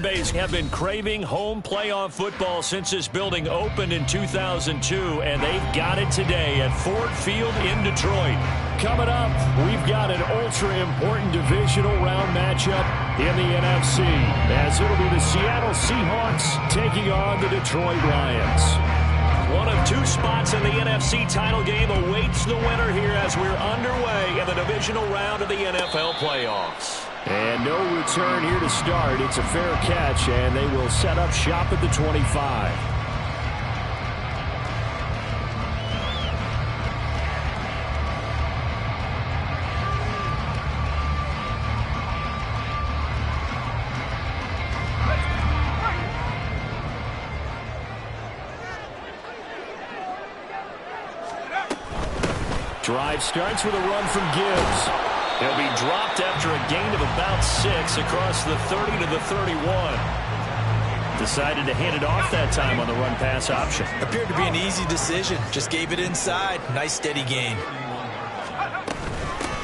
Bays have been craving home playoff football since this building opened in 2002, and they've got it today at Ford Field in Detroit. Coming up, we've got an ultra-important divisional round matchup in the NFC, as it'll be the Seattle Seahawks taking on the Detroit Lions. One of two spots in the NFC title game awaits the winner here as we're underway in the divisional round of the NFL playoffs. And no return here to start. It's a fair catch, and they will set up shop at the 25. Drive starts with a run from Gibbs. He'll be dropped after a gain of about 6 across the 30 to the 31. Decided to hand it off that time on the run-pass option. Appeared to be an easy decision. Just gave it inside. Nice steady gain.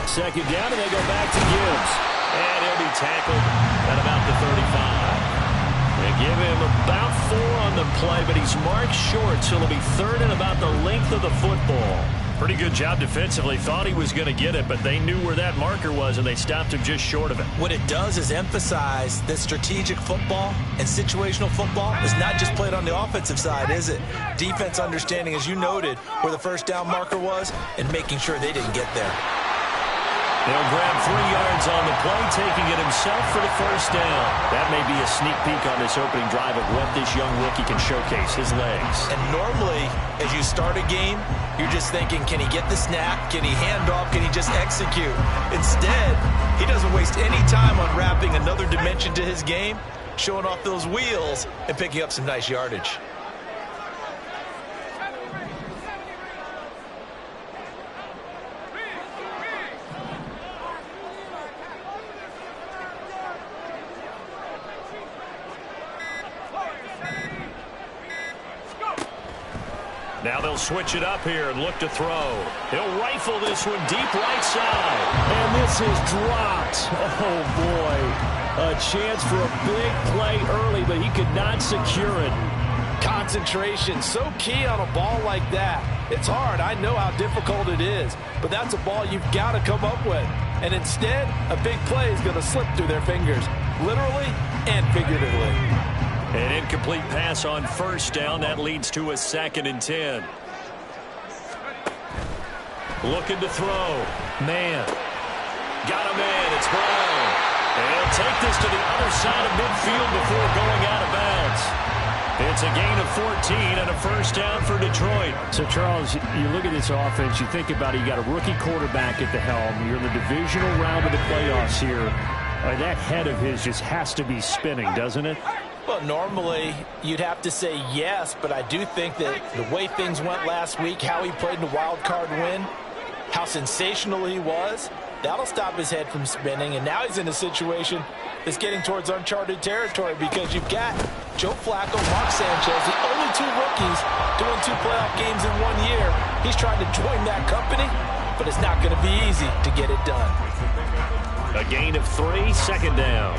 Second down, and they go back to Gibbs. And he'll be tackled at about the 35. They give him about 4 on the play, but he's marked short, so it'll be third and about the length of the football. Pretty good job defensively. Thought he was going to get it, but they knew where that marker was, and they stopped him just short of it. What it does is emphasize that strategic football and situational football is not just played on the offensive side, is it? Defense understanding, as you noted, where the first down marker was and making sure they didn't get there. He'll grab 3 yards on the play, taking it himself for the first down. That may be a sneak peek on this opening drive of what this young rookie can showcase, his legs. And normally, as you start a game, you're just thinking, can he get the snap? Can he hand off? Can he just execute? Instead, he doesn't waste any time unwrapping another dimension to his game, showing off those wheels, and picking up some nice yardage. Now they'll switch it up here and look to throw. He'll rifle this one deep right side. And this is dropped. Oh, boy. A chance for a big play early, but he could not secure it. Concentration, so key on a ball like that. It's hard. I know how difficult it is. But that's a ball you've got to come up with. And instead, a big play is going to slip through their fingers, literally and figuratively. An incomplete pass on first down. That leads to a 2nd and 10. Looking to throw. Man. Got a man. It's Brown. And he'll take this to the other side of midfield before going out of bounds. It's a gain of 14 and a first down for Detroit. So, Charles, you look at this offense, you think about it, you got a rookie quarterback at the helm. You're in the divisional round of the playoffs here. That head of his just has to be spinning, doesn't it? Well, normally you'd have to say yes, but I do think that the way things went last week, how he played in the wild card win, how sensational he was, that'll stop his head from spinning. And now he's in a situation that's getting towards uncharted territory because you've got Joe Flacco, Mark Sanchez, the only 2 rookies doing 2 playoff games in 1 year. He's trying to join that company, but it's not going to be easy to get it done. A gain of 3, 2nd down.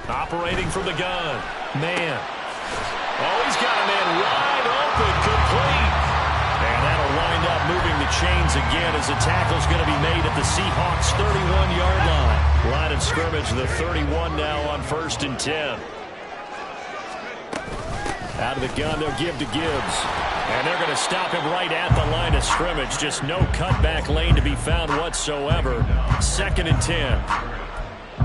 Operating from the gun. Man. Oh, he's got a man wide open. Complete. And that'll wind up moving the chains again as the tackle's going to be made at the Seahawks' 31-yard line. Line of scrimmage, the 31 now on 1st and 10. Out of the gun, they'll give to Gibbs. And they're going to stop him right at the line of scrimmage. Just no cutback lane to be found whatsoever. 2nd and 10.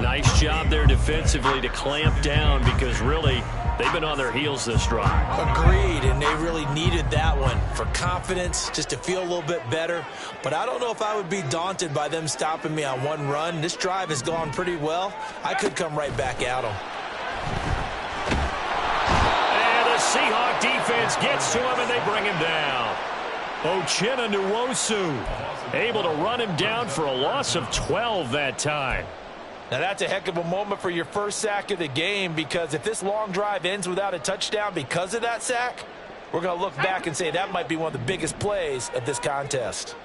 Nice job there defensively to clamp down because really they've been on their heels this drive. Agreed, and they really needed that one for confidence, just to feel a little bit better. But I don't know if I would be daunted by them stopping me on one run. This drive has gone pretty well. I could come right back at them. And the Seahawk defense gets to him and they bring him down. Uchenna Nwosu able to run him down for a loss of 12 that time. Now, that's a heck of a moment for your first sack of the game, because if this long drive ends without a touchdown because of that sack, we're going to look back and say that might be one of the biggest plays of this contest.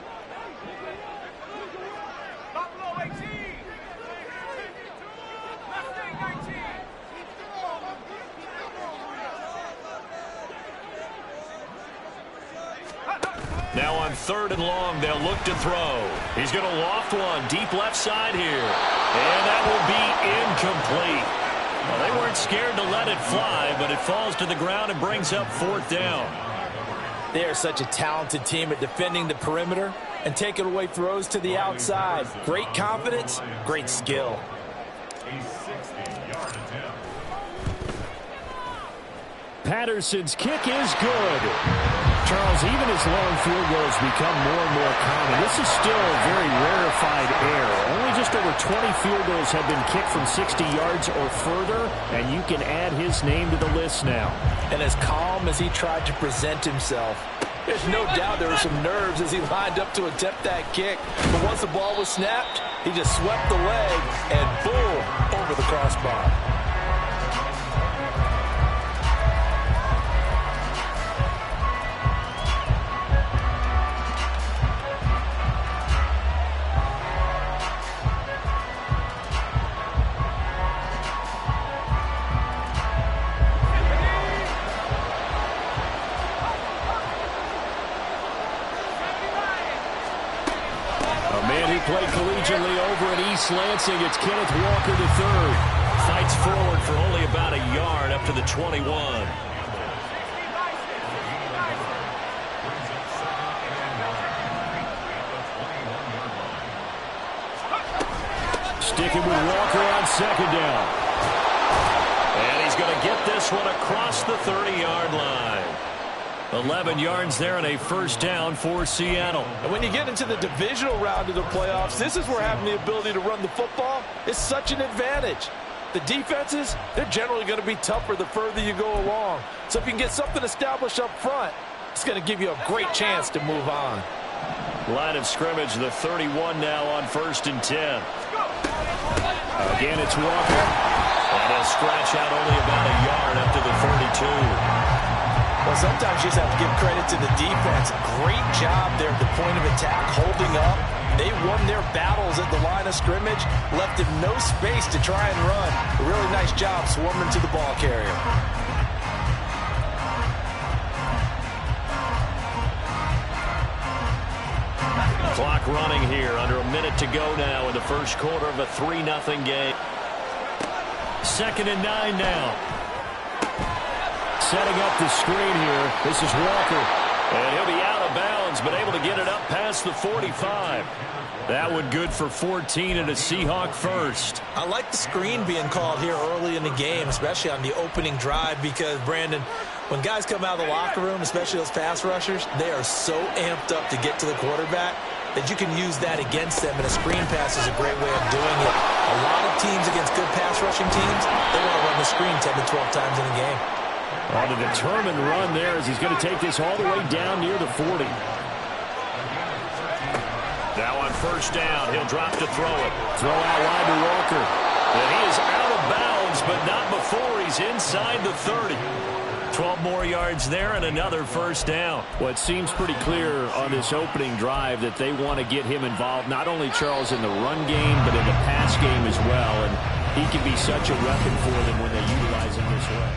Now on 3rd and long, they'll look to throw. He's going to loft one deep left side here. And that will be incomplete. Well, they weren't scared to let it fly, but it falls to the ground and brings up 4th down. They are such a talented team at defending the perimeter and taking away throws to the outside. Great confidence, great skill. Patterson's kick is good. Charles, even as long field goals become more and more common, this is still a very rarefied error. Only just over 20 field goals have been kicked from 60 yards or further, and you can add his name to the list now. And as calm as he tried to present himself, there's no doubt there were some nerves as he lined up to attempt that kick. But once the ball was snapped, he just swept the leg and boom, over the crossbar. Played collegiately over at East Lansing. It's Kenneth Walker III. Fights forward for only about a yard up to the 21. Sticking with Walker on 2nd down. And he's going to get this one across the 30-yard line. 11 yards there and a 1st down for Seattle. And when you get into the divisional round of the playoffs, this is where having the ability to run the football is such an advantage. The defenses, they're generally going to be tougher the further you go along. So if you can get something established up front, it's going to give you a great chance to move on. Line of scrimmage, the 31 now on 1st and 10. Again, it's Walker. And he'll scratch out only about a yard up to the 32. Well, sometimes you just have to give credit to the defense. Great job there at the point of attack, holding up. They won their battles at the line of scrimmage, left him no space to try and run. A really nice job swarming to the ball carrier. Clock running here, under a minute to go now in the first quarter of a 3-0 game. 2nd and 9 now. Setting up the screen here. This is Walker. And he'll be out of bounds, but able to get it up past the 45. That one good for 14 and a Seahawk first. I like the screen being called here early in the game, especially on the opening drive, because, Brandon, when guys come out of the locker room, especially those pass rushers, they are so amped up to get to the quarterback that you can use that against them, and a screen pass is a great way of doing it. A lot of teams against good pass rushing teams, they want to run the screen 10 to 12 times in a game. On a determined run there as he's going to take this all the way down near the 40. Now on 1st down, he'll drop to throw it. Throw out wide to Walker. And he is out of bounds, but not before he's inside the 30. 12 more yards there and another 1st down. Well, it seems pretty clear on this opening drive that they want to get him involved, not only, Charles, in the run game, but in the pass game as well. And he can be such a weapon for them when they utilize him this way.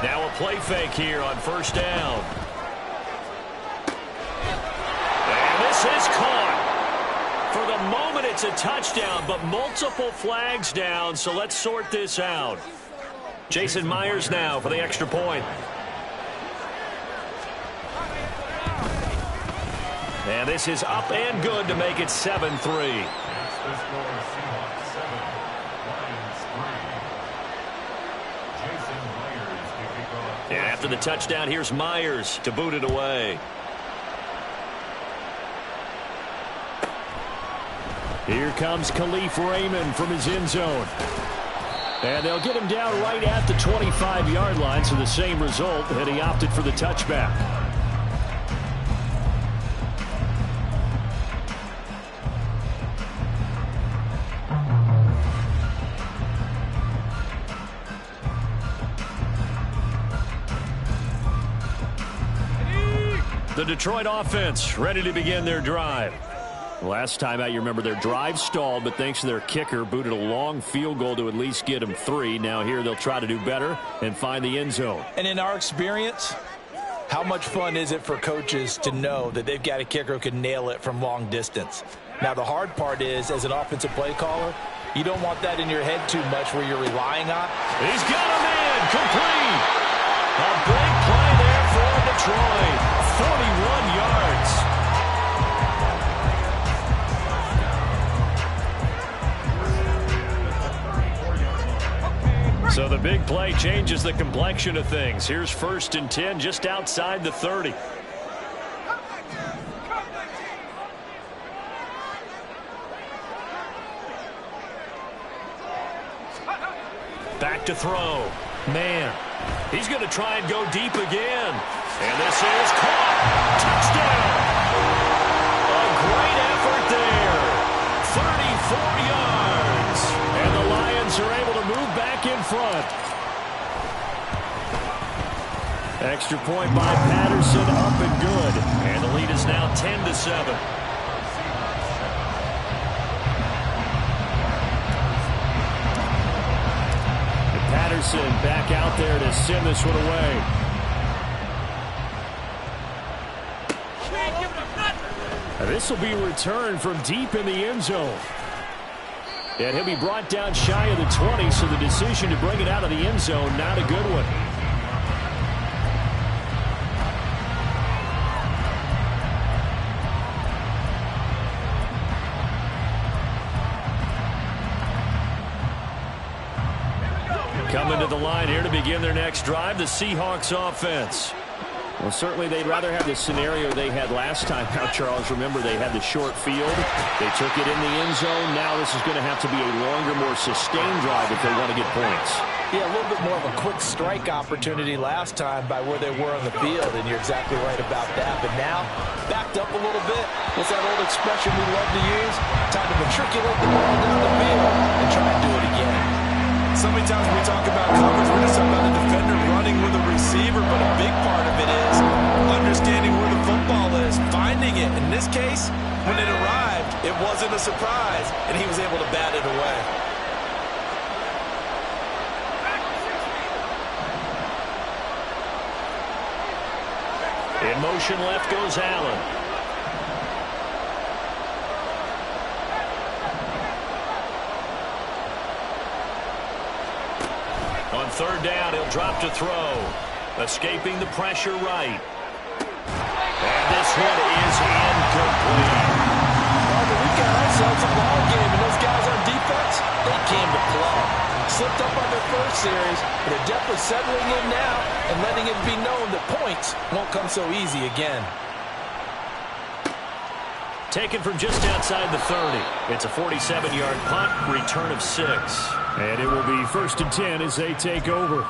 Now a play fake here on 1st down. And this is caught. For the moment, it's a touchdown, but multiple flags down, so let's sort this out. Jason Myers now for the extra point. And this is up and good to make it 7-3. And after the touchdown, here's Myers to boot it away. Here comes Khalif Raymond from his end zone. And they'll get him down right at the 25-yard line, so the same result, and he opted for the touchback. The Detroit offense ready to begin their drive. Last time out, you remember their drive stalled, but thanks to their kicker, booted a long field goal to at least get them 3. Now here they'll try to do better and find the end zone. And in our experience, how much fun is it for coaches to know that they've got a kicker who can nail it from long distance? Now the hard part is, as an offensive play caller, you don't want that in your head too much where you're relying on. He's got a man complete. A big play there for Detroit. 41 yards. So the big play changes the complexion of things. Here's 1st and 10 just outside the 30. Back to throw. Man. He's going to try and go deep again. And this is caught. Touchdown. A great effort there. 34 yards. And the Lions are able to move back in front. Extra point by Patterson, up and good. And the lead is now 10-7. Patterson back out there to send this one away. This will be returned from deep in the end zone. And he'll be brought down shy of the 20, so the decision to bring it out of the end zone, not a good one. Coming to the line here to begin their next drive, the Seahawks offense. Well, certainly they'd rather have the scenario they had last time out, Charles. Remember, they had the short field. They took it in the end zone. Now this is going to have to be a longer, more sustained drive if they want to get points. Yeah, a little bit more of a quick strike opportunity last time by where they were on the field, and you're exactly right about that. But now, backed up a little bit. What's that old expression we love to use? Time to matriculate the ball down the field and try and do it again. So many times when we talk about coverage, we're just talking about the defender running with a receiver, but a big part of it is understanding where the football is, finding it. In this case, when it arrived, it wasn't a surprise, and he was able to bat it away. In motion left goes Allen. On 3rd down, he'll drop to throw. Escaping the pressure right. And this one is incomplete. Well, we've got ourselves a ball game, and those guys on defense, they came to play. Slipped up on their first series, but they're definitely settling in now and letting it be known that points won't come so easy again. Taken from just outside the 30. It's a 47-yard punt, return of 6. And it will be 1st and 10 as they take over.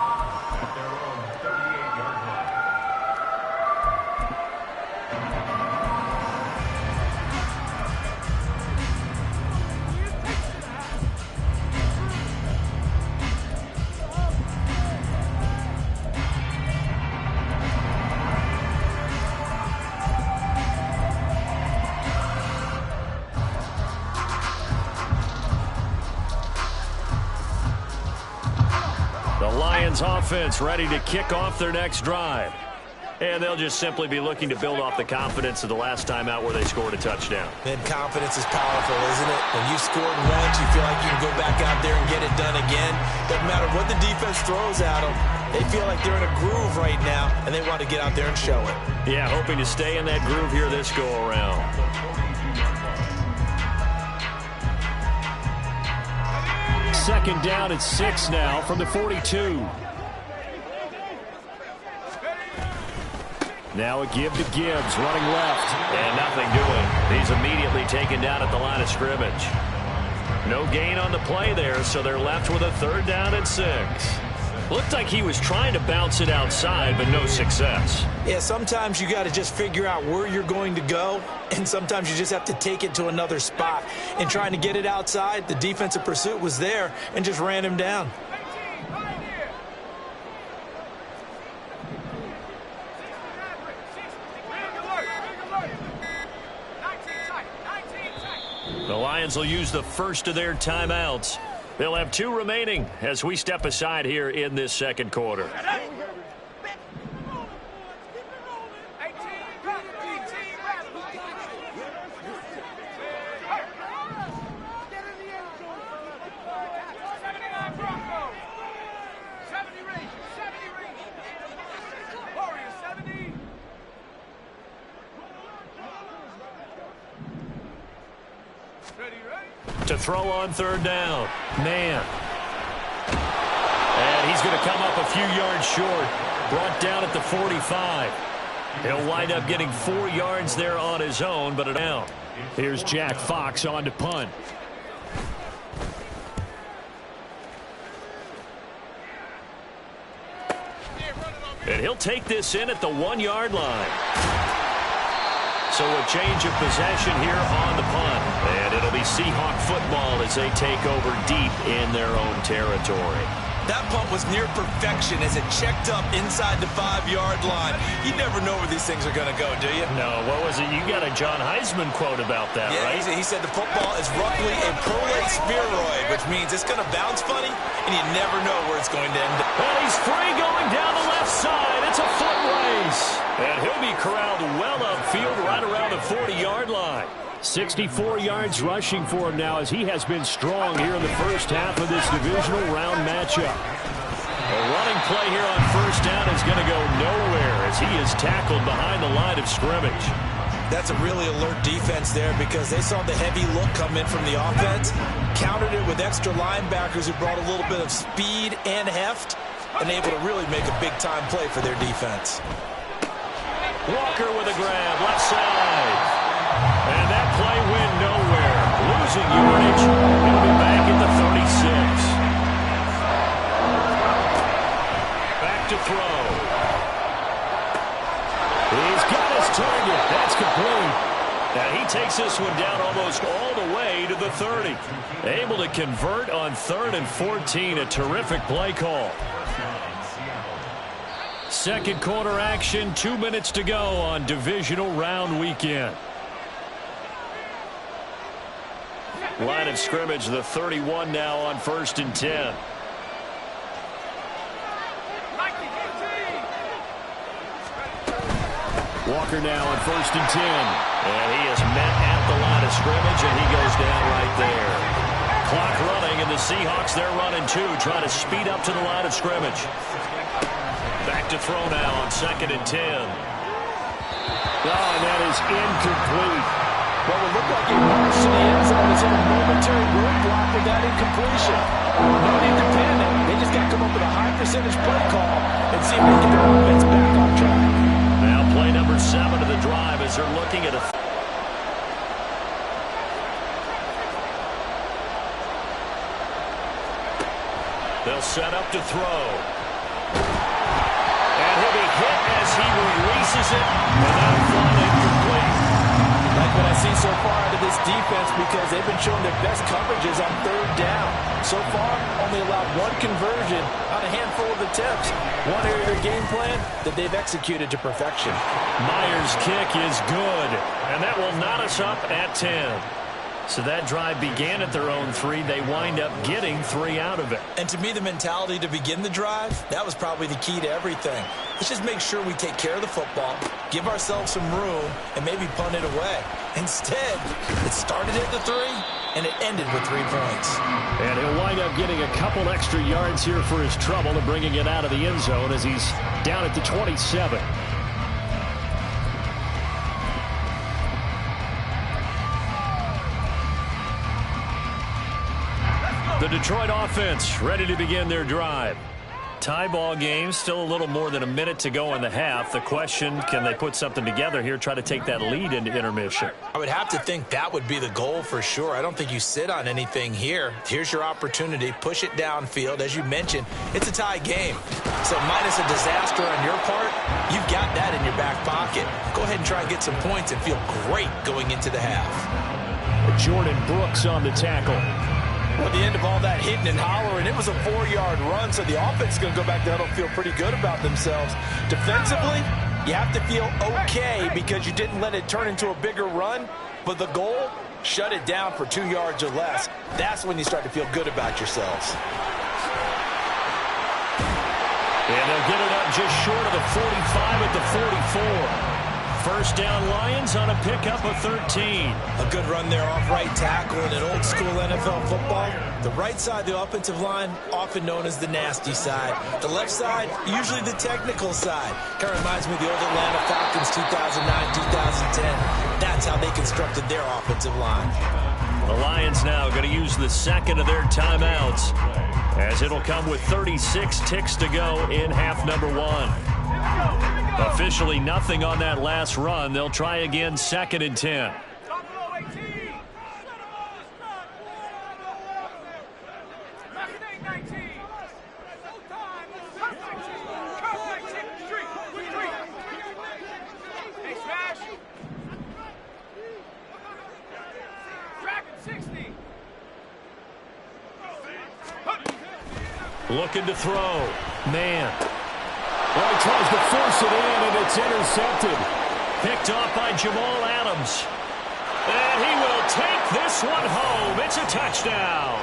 Offense ready to kick off their next drive. And they'll just simply be looking to build off the confidence of the last time out where they scored a touchdown. And confidence is powerful, isn't it? When you scored once, you feel like you can go back out there and get it done again. Doesn't matter what the defense throws at them. They feel like they're in a groove right now, and they want to get out there and show it. Yeah, hoping to stay in that groove here this go-around. 2nd down at 6 now from the 42. Now a give to Gibbs, running left. And nothing doing. He's immediately taken down at the line of scrimmage. No gain on the play there, so they're left with a 3rd down and 6. Looked like he was trying to bounce it outside, but no success. Yeah, sometimes you got to just figure out where you're going to go, and sometimes you just have to take it to another spot. And trying to get it outside, the defensive pursuit was there and just ran him down. The Lions will use the first of their timeouts. They'll have 2 remaining as we step aside here in this second quarter. To throw on 3rd down. Man. And he's going to come up a few yards short. Brought down at the 45. He'll wind up getting 4 yards there on his own, but a down. Here's Jack Fox on to punt. And he'll take this in at the 1-yard line. So a change of possession here on the punt. And it'll be Seahawk football as they take over deep in their own territory. That punt was near perfection as it checked up inside the 5-yard line. You never know where these things are going to go, do you? No, what was it? You got a John Heisman quote about that, right? Yeah, he said the football is roughly a prolate spheroid, which means it's going to bounce funny, and you never know where it's going to end up. And he's free going down the left side. It's a foot race. And he'll be corralled well upfield right around the 40-yard line. 64 yards rushing for him now as he has been strong here in the first half of this divisional round matchup. A running play here on 1st down is going to go nowhere as he is tackled behind the line of scrimmage. That's a really alert defense there because they saw the heavy look come in from the offense, countered it with extra linebackers who brought a little bit of speed and heft, and able to really make a big-time play for their defense. Walker with a grab, left side. And that play went nowhere. Losing yardage. He'll be back at the 36. Back to throw. He's got his target. That's complete. And he takes this one down almost all the way to the 30. Able to convert on 3rd and 14. A terrific play call. Second quarter action. 2 minutes to go on divisional round weekend. Line of scrimmage, the 31 now on 1st and 10. Walker now on 1st and 10. And he is met at the line of scrimmage, and he goes down right there. Clock running, and the Seahawks, they're running 2, trying to speed up to the line of scrimmage. Back to throw now on 2nd and 10. Oh, and that is incomplete. What would look like a march to the end zone is in a momentary roadblock with that incompletion. No need to panic. They just got to come up with a high percentage play call and see if they get their offense back on track. Now play number 7 of the drive as they're looking at a... They'll set up to throw. And he'll be hit as he releases it. And that'll fall incomplete. Like what I see so far out of this defense because they've been showing their best coverages on 3rd down. So far, only allowed 1 conversion on a handful of attempts. One area of their game plan that they've executed to perfection. Myers' kick is good, and that will knot us up at 10. So that drive began at their own 3. They wind up getting 3 out of it. And to me, the mentality to begin the drive, that was probably the key to everything. Let's just make sure we take care of the football, give ourselves some room, and maybe punt it away. Instead, it started at the 3, and it ended with 3 points. And he'll wind up getting a couple extra yards here for his trouble and bringing it out of the end zone as he's down at the 27. The Detroit offense ready to begin their drive. Tie ball game, still a little more than a minute to go in the half. The question, can they put something together here, try to take that lead into intermission? I would have to think that would be the goal for sure. I don't think you sit on anything here. Here's your opportunity. Push it downfield. As you mentioned, it's a tie game. So minus a disaster on your part, you've got that in your back pocket. Go ahead and try and get some points and feel great going into the half. Jordan Brooks on the tackle. Well, at the end of all that hitting and hollering, it was a 4-yard run, so the offense is going to go back down and feel pretty good about themselves. Defensively, you have to feel okay because you didn't let it turn into a bigger run, but the goal, shut it down for 2 yards or less. That's when you start to feel good about yourselves. And they'll get it up just short of the 45 at the 44. First down Lions on a pickup of 13. A good run there off right tackle in an old school NFL football. The right side of the offensive line, often known as the nasty side. The left side, usually the technical side. Kind of reminds me of the old Atlanta Falcons 2009, 2010. That's how they constructed their offensive line. The Lions now going to use the second of their timeouts, as it'll come with 36 ticks to go in half number 1. Officially nothing on that last run. They'll try again, 2nd and 10. Looking to throw. Man. Well, he tries to force it in, and it's intercepted. Picked off by Jamal Adams. And he will take this one home. It's a touchdown.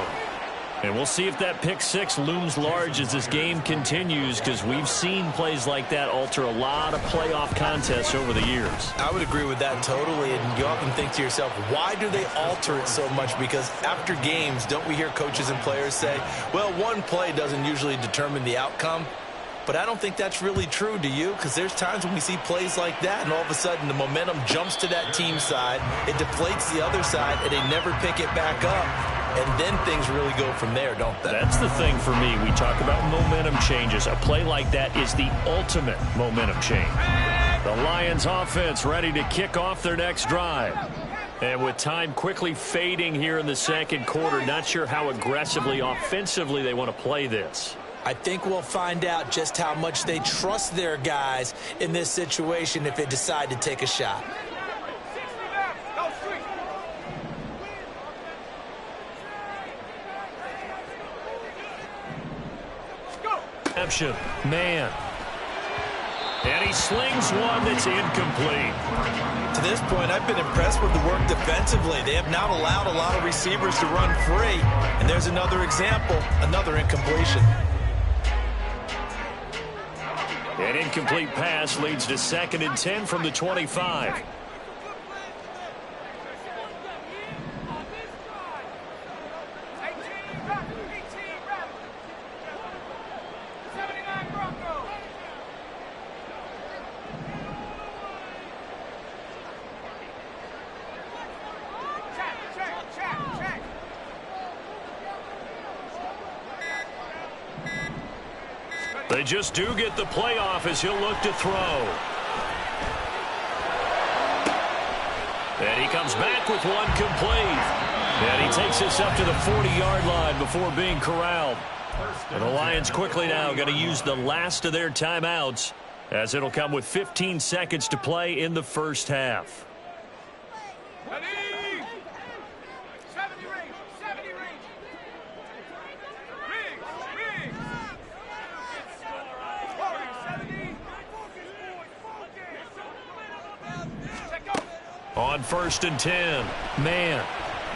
And we'll see if that pick six looms large as this game continues, because we've seen plays like that alter a lot of playoff contests over the years. I would agree with that totally, and you often think to yourself, why do they alter it so much? Because after games, don't we hear coaches and players say, well, one play doesn't usually determine the outcome? But I don't think that's really true, do you? Because there's times when we see plays like that, and all of a sudden the momentum jumps to that team side, it deflates the other side, and they never pick it back up. And then things really go from there, don't they? That's the thing for me. We talk about momentum changes. A play like that is the ultimate momentum change. The Lions offense ready to kick off their next drive. And with time quickly fading here in the second quarter, not sure how aggressively, offensively they want to play this. I think we'll find out just how much they trust their guys in this situation if they decide to take a shot. Man. And he slings one that's incomplete. To this point, I've been impressed with the work defensively. They have not allowed a lot of receivers to run free. And there's another example, another incompletion. An incomplete pass leads to 2nd and 10 from the 25. They just do get the playoff as he'll look to throw. And he comes back with one complete. And he takes this up to the 40-yard line before being corralled. And the Lions quickly now going to use the last of their timeouts, as it'll come with 15 seconds to play in the first half. On 1st and 10, man,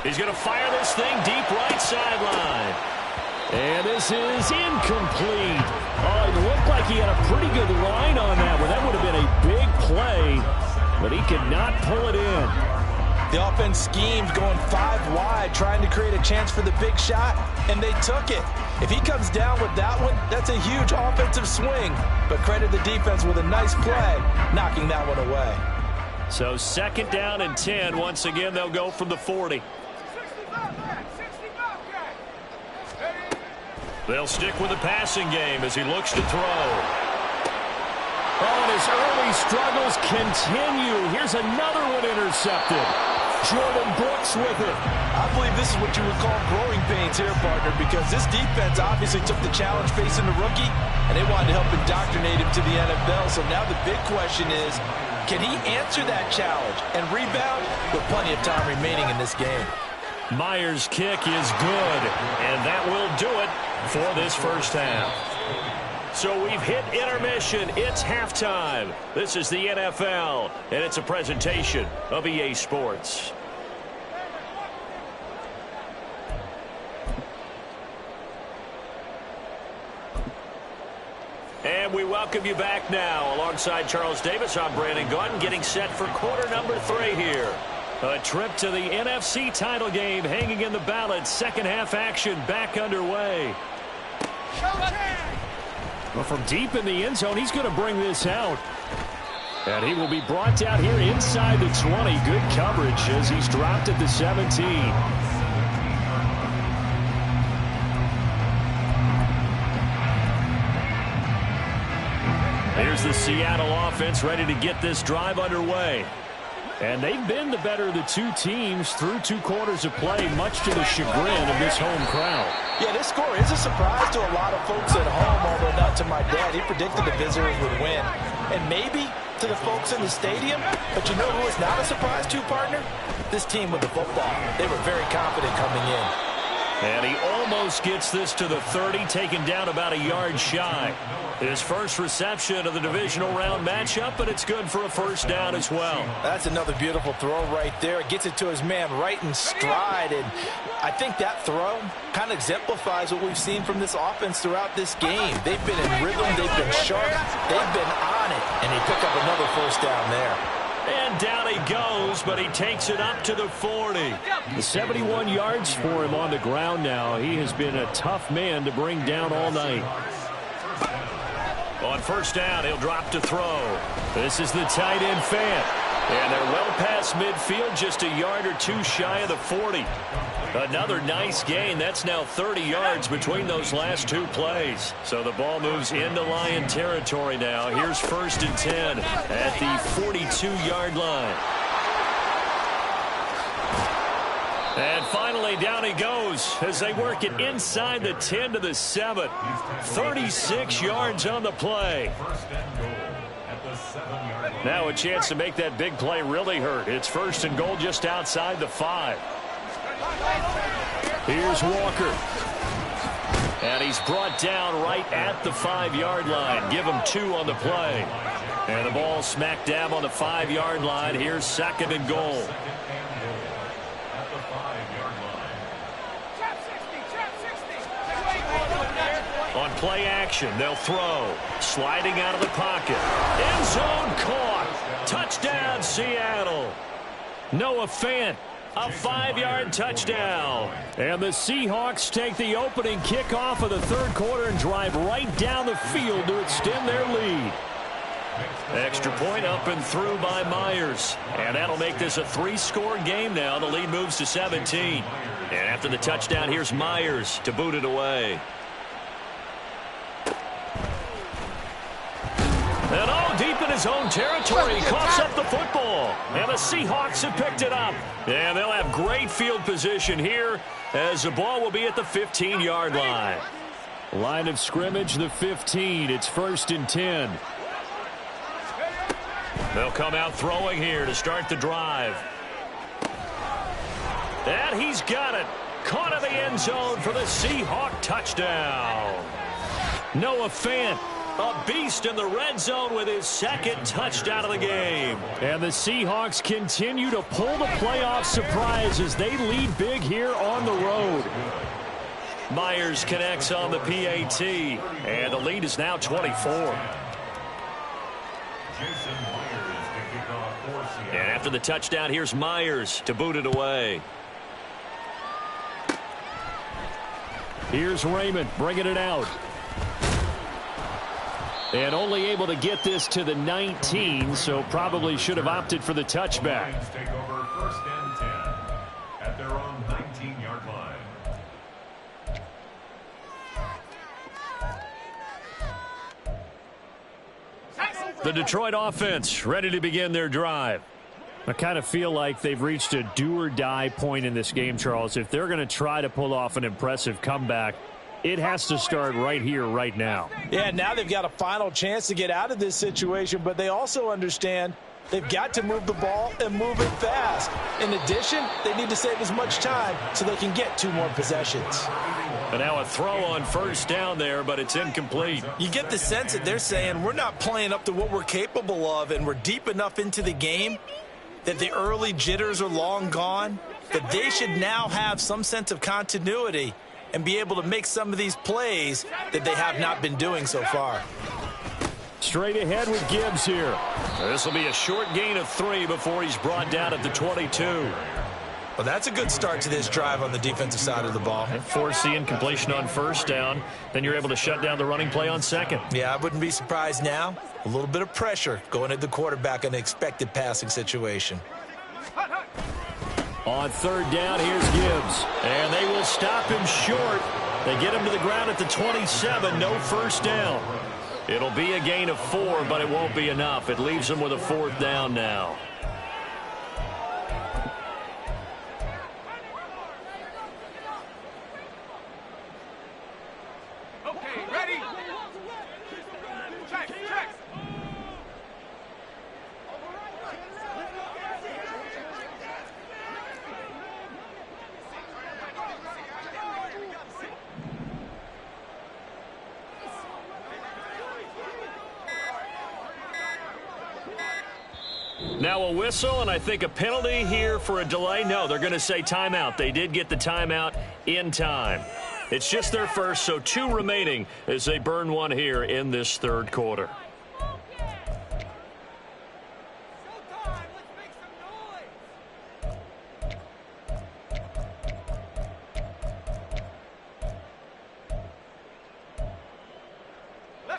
he's going to fire this thing deep right sideline. And this is incomplete. Oh, it looked like he had a pretty good line on that one. That would have been a big play, but he could not pull it in. The offense schemed going 5 wide, trying to create a chance for the big shot, and they took it. If he comes down with that one, that's a huge offensive swing. But credit the defense with a nice play, knocking that one away. So 2nd down and 10. Once again, they'll go from the 40. They'll stick with the passing game as he looks to throw. Oh, and his early struggles continue. Here's another one intercepted. Jordan Brooks with it. I believe this is what you would call growing pains here, partner, because this defense obviously took the challenge facing the rookie, and they wanted to help indoctrinate him to the NFL. So now the big question is, can he answer that challenge and rebound with plenty of time remaining in this game? Myers' kick is good, and that will do it for this first half. So we've hit intermission. It's halftime. This is the NFL, and it's a presentation of EA Sports. And we welcome you back now. Alongside Charles Davis, I'm Brandon Gaudin, getting set for quarter number 3 here. A trip to the NFC title game hanging in the balance. Second half action back underway. Well, from deep in the end zone, he's going to bring this out. And he will be brought down here inside the 20. Good coverage as he's dropped at the 17. Here's the Seattle offense ready to get this drive underway. And they've been the better of the two teams through 2 quarters of play, much to the chagrin of this home crowd. Yeah, this score is a surprise to a lot of folks at home, although not to my dad. He predicted the visitors would win. And maybe to the folks in the stadium, but you know who is not a surprise to, partner? This team with the football. They were very confident coming in. And he almost gets this to the 30, taken down about a yard shy. His first reception of the divisional round matchup, but it's good for a first down as well. That's another beautiful throw right there. It gets it to his man right in stride, and I think that throw kind of exemplifies what we've seen from this offense throughout this game. They've been in rhythm, they've been sharp, they've been on it, and he picked up another first down there. And down he goes, but he takes it up to the 40. 71 yards for him on the ground now. He has been a tough man to bring down all night. On first down, he'll drop to throw. This is the tight end Fant. And they're well past midfield, just a yard or 2 shy of the 40. Another nice gain. That's now 30 yards between those last 2 plays. So the ball moves into Lion territory now. Here's 1st and 10 at the 42-yard line. And finally, down he goes as they work it inside the 10 to the 7. 36 yards on the play. Now a chance to make that big play really hurt. It's 1st and goal just outside the 5. Here's Walker. And he's brought down right at the 5-yard line. Give him 2 on the play. And the ball smack dab on the 5-yard line. Here's 2nd and goal. On play action, they'll throw. Sliding out of the pocket. End zone caught. Touchdown, Seattle. Noah Fant, a 5-yard touchdown. And the Seahawks take the opening kickoff of the 3rd quarter and drive right down the field to extend their lead. Extra point up and through by Myers. And that'll make this a 3-score game now. The lead moves to 17. And after the touchdown, here's Myers to boot it away. And all deep in his own territory, he coughs up the football. And the Seahawks have picked it up. And they'll have great field position here as the ball will be at the 15-yard line. Line of scrimmage, the 15. It's 1st and 10. They'll come out throwing here to start the drive. And he's got it. Caught in the end zone for the Seahawk touchdown. Noah Fant, a beast in the red zone with his 2nd touchdown of the game. And the Seahawks continue to pull the playoff surprise as they lead big here on the road. Myers connects on the PAT, and the lead is now 24. And after the touchdown, here's Myers to boot it away. Here's Raymond bringing it out. And only able to get this to the 19, so probably should have opted for the touchback. Take over 1st and 10 at their own 19-yard line. The Detroit offense ready to begin their drive. I kind of feel like they've reached a do-or-die point in this game, Charles. If they're going to try to pull off an impressive comeback, it has to start right here, right now. Yeah, now they've got a final chance to get out of this situation, but they also understand they've got to move the ball and move it fast. In addition, they need to save as much time so they can get 2 more possessions. And now a throw on first down there, but it's incomplete. You get the sense that they're saying we're not playing up to what we're capable of, and we're deep enough into the game that the early jitters are long gone, that they should now have some sense of continuity and be able to make some of these plays that they have not been doing so far. Straight ahead with Gibbs here. This will be a short gain of 3 before he's brought down at the 22. Well, that's a good start to this drive on the defensive side of the ball. And force the incompletion on first down. Then you're able to shut down the running play on second. Yeah, I wouldn't be surprised now. A little bit of pressure going at the quarterback in an expected passing situation. On third down, here's Gibbs. And they will stop him short. They get him to the ground at the 27. No first down. It'll be a gain of 4, but it won't be enough. It leaves them with a 4th down now. Okay, ready? Check, check. Now a whistle, and I think a penalty here for a delay. No, they're going to say timeout. They did get the timeout in time. It's just their first, so 2 remaining as they burn 1 here in this third quarter.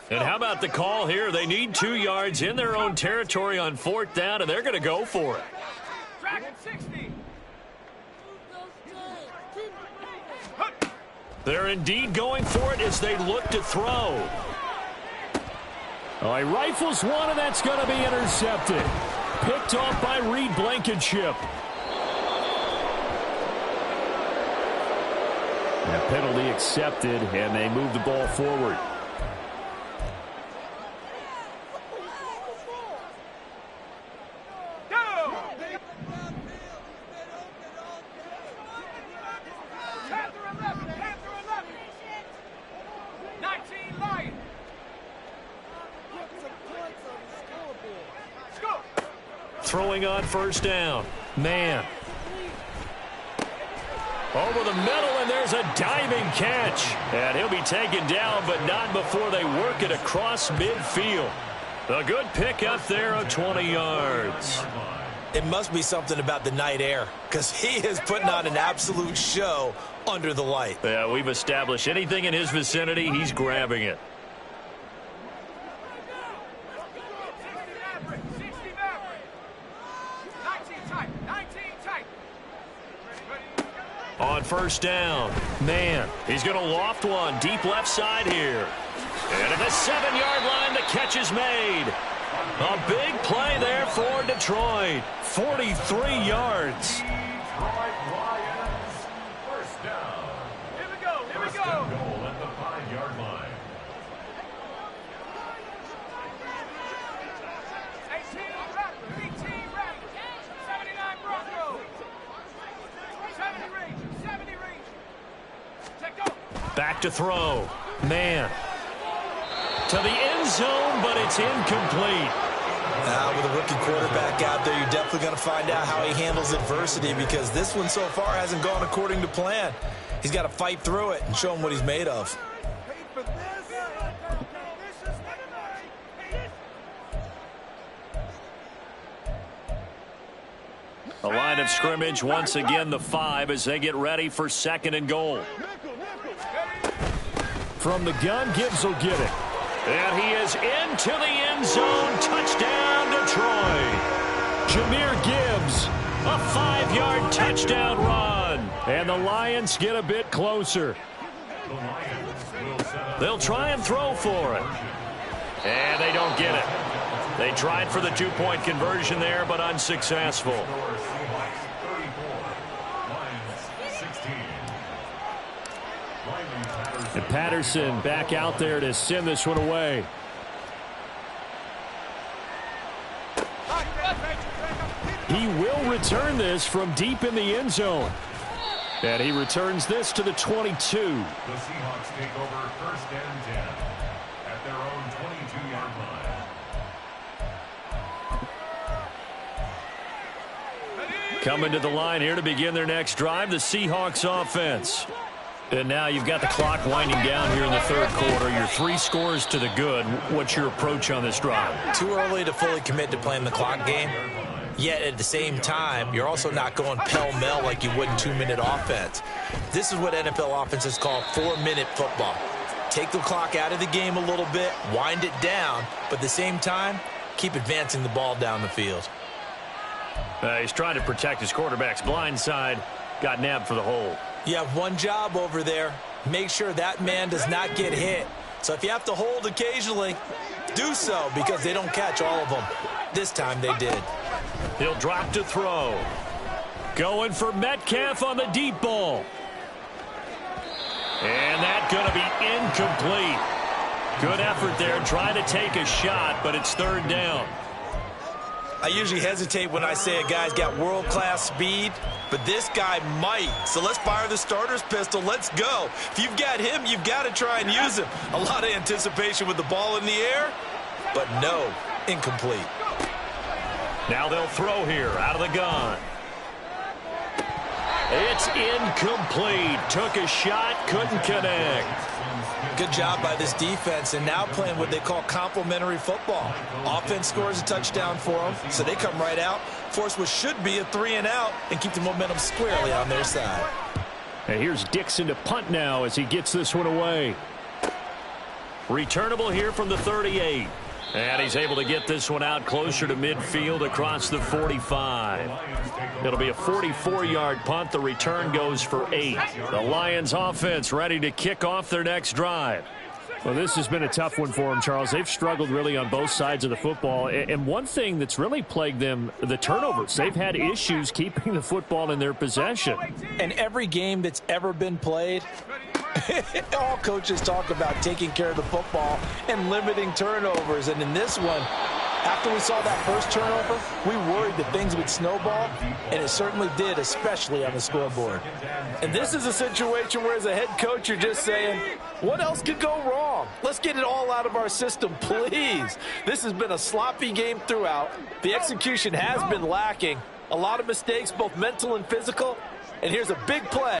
And how about the call here? They need 2 yards in their own territory on 4th down, and they're going to go for it. Dragon 60. They're indeed going for it as they look to throw. All right, rifles one, and that's going to be intercepted. Picked off by Reed Blankenship. And penalty accepted, and they move the ball forward. Throwing on first down. Man. Over the middle, and there's a diving catch. And he'll be taken down, but not before they work it across midfield. A good pick up there of 20 yards. It must be something about the night air, because he is putting on an absolute show under the light. Yeah, we've established anything in his vicinity, he's grabbing it. On first down, man, he's going to loft one deep left side here. And at the 7-yard line, the catch is made. A big play there for Detroit. 43 yards. First down. Here we go, here we go. Goal at the 5-yard line. 18 Raptors, 79 Broncos. 70 Rangers, 70 Rangers. Take go. Back to throw. Man. To the end zone, but it's incomplete. With a rookie quarterback out there, you're definitely going to find out how he handles adversity, because this one so far hasn't gone according to plan. He's got to fight through it and show him what he's made of. A line of scrimmage, once again the 5 as they get ready for 2nd and goal. From the gun, Gibbs will get it. And he is into the end zone. Touchdown, Detroit. Jahmyr Gibbs. A 5-yard touchdown run. And the Lions get a bit closer. They'll try and throw for it. And they don't get it. They tried for the two-point conversion there, but unsuccessful. And Patterson back out there to send this one away. He will return this from deep in the end zone. And he returns this to the 22. The Seahawks take over 1st and 10 at their own 22-yard line. Coming to the line here to begin their next drive, the Seahawks offense. And now you've got the clock winding down here in the third quarter. Your 3 scores to the good. What's your approach on this drive? Too early to fully commit to playing the clock game. Yet at the same time, you're also not going pell-mell like you would in 2-minute offense. This is what NFL offenses call 4-minute football. Take the clock out of the game a little bit, wind it down, but at the same time, keep advancing the ball down the field. He's trying to protect his quarterback's blind side. Got nabbed for the hold. You have one job over there. Make sure that man does not get hit. So if you have to hold occasionally, do so because they don't catch all of them. This time they did. He'll drop to throw. Going for Metcalf on the deep ball. And that's going to be incomplete. Good effort there trying to take a shot, but it's 3rd down. I usually hesitate when I say a guy's got world-class speed, but this guy might. So let's fire the starter's pistol. Let's go. If you've got him, you've got to try and use him. A lot of anticipation with the ball in the air, but no, incomplete. Now they'll throw here out of the gun. It's incomplete. Took a shot, couldn't connect. Good job by this defense, and now playing what they call complementary football. Offense scores a touchdown for them, so they come right out, force what should be a 3-and-out, and keep the momentum squarely on their side. And here's Dixon to punt now as he gets this one away. Returnable here from the 38. And he's able to get this one out closer to midfield across the 45. It'll be a 44-yard punt. The return goes for 8. The Lions offense ready to kick off their next drive. Well, this has been a tough one for them, Charles. They've struggled really on both sides of the football. And one thing that's really plagued them, the turnovers. They've had issues keeping the football in their possession. And every game that's ever been played, all coaches talk about taking care of the football and limiting turnovers. And in this one, after we saw that first turnover, we worried that things would snowball, and it certainly did, especially on the scoreboard. And this is a situation where as a head coach, you're just saying, what else could go wrong? Let's get it all out of our system, please. This has been a sloppy game throughout. The execution has been lacking. A lot of mistakes, both mental and physical. And here's a big play.